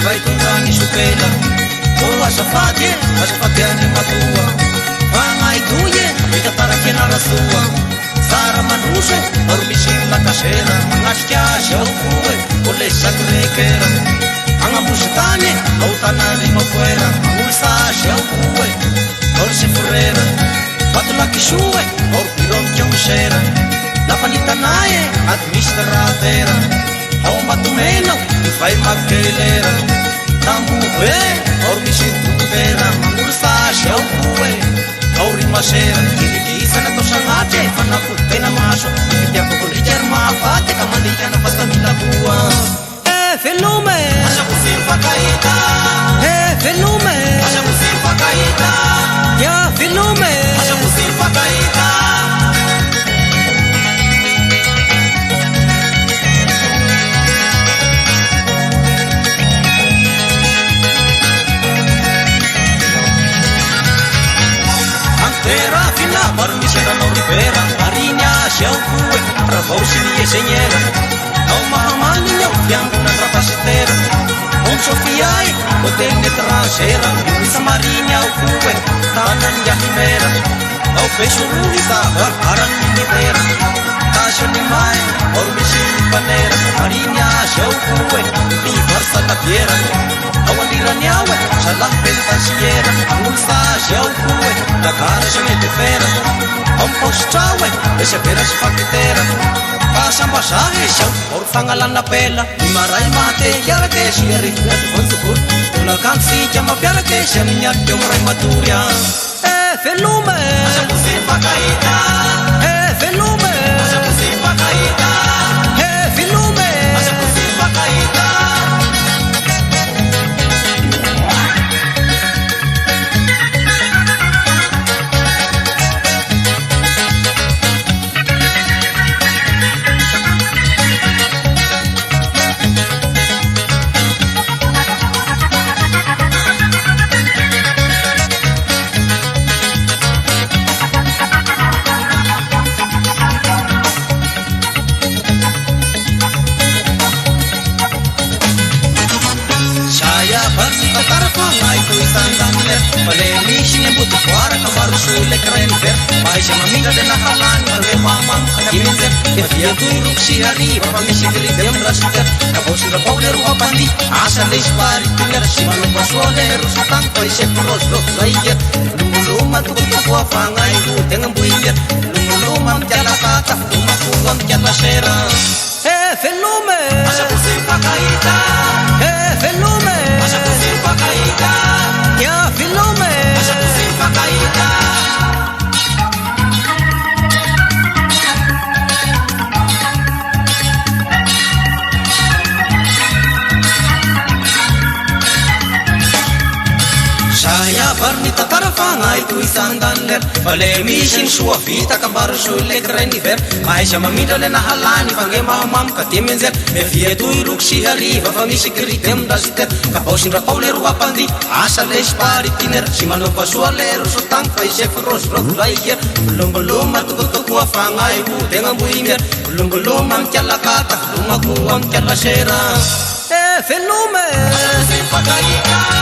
vai tundrany sopela azafady any matoa fagnaitoye mitataraky anarasoa Sara manose or misy lakasera magnatrika azy ao koe ole sakrekera agnambosy tany ao tanany makoera magnosasy ao koe or sefurera batolakisoe or biromkiamusera lafanitanaye administratera ao matomena ivay makelera tamboe or misy dokotera magnosasy ao koe Aurimashera, kilikisa na toshangate, fanakutena maso, kitia kukulijar maafate, kamandiya na basta milabua. Felume, asha kusifa kaita. Felume, asha kusifa kaita. ya Felume, asha kusifa kaita. Antera fina barmisera no ribera Marinya siau kue Rabau sini senyera Au mahamani nyau Fiangu na trapasitera Om Sofiai Hotel netrasera Bisa marinya au kue Tanan jahimera Au pesururi sabar Arang nipera Tasyo ni mai Orbisi panera Marinya siau kue Livar sa tapiera Awalira nyawe Salah pentasiera Ulsa siau kue Dakara siya medefera Ang postrawe Esa pera si pakitera Pasambasahe siya Orfangalan na pela Maray mate Yara ke siya Ringat konsukur Tunakan si Jama piara ke siya Ninyat yung maray maturya Felume, Asa pusin pakaita Felume, Asa pusin pakaita Felume, Asa pusin pakaita Baisha mamila de nahalan Mare mamam Kiminzer Kefia turuk si hari Bapa misi diri dem rasiter Kapos ira pauler wapandi Asa leis pari tunger Si manu basole Rusutang Paise puros Loh laiyer Lumuluma Tukutuk wafangai Dengan buiyer Lumuluma Mjala kata Lumakulam Mjala sera Felume, Asa pusin pakaita Felume, Asa pusin pakaita ya Felume, Asa pusin pakaita Saya bernita tarafangay tu isang danler Palemisin suwa vita kabaru sulle kreniver Aisha mamidale na halani Pange mamam katiminzer Me fie tu iruk si hari Vafamisi kiritem dasiter Kapausin rapauler wapandi Asa les pari tiner Si mano pasualer Sutang paise feros rotlaiyer Belum matututuk wafangay Dengan buimir Belum amkyala kata Lumaku amkyala sera Felume, Asa pusin pakaita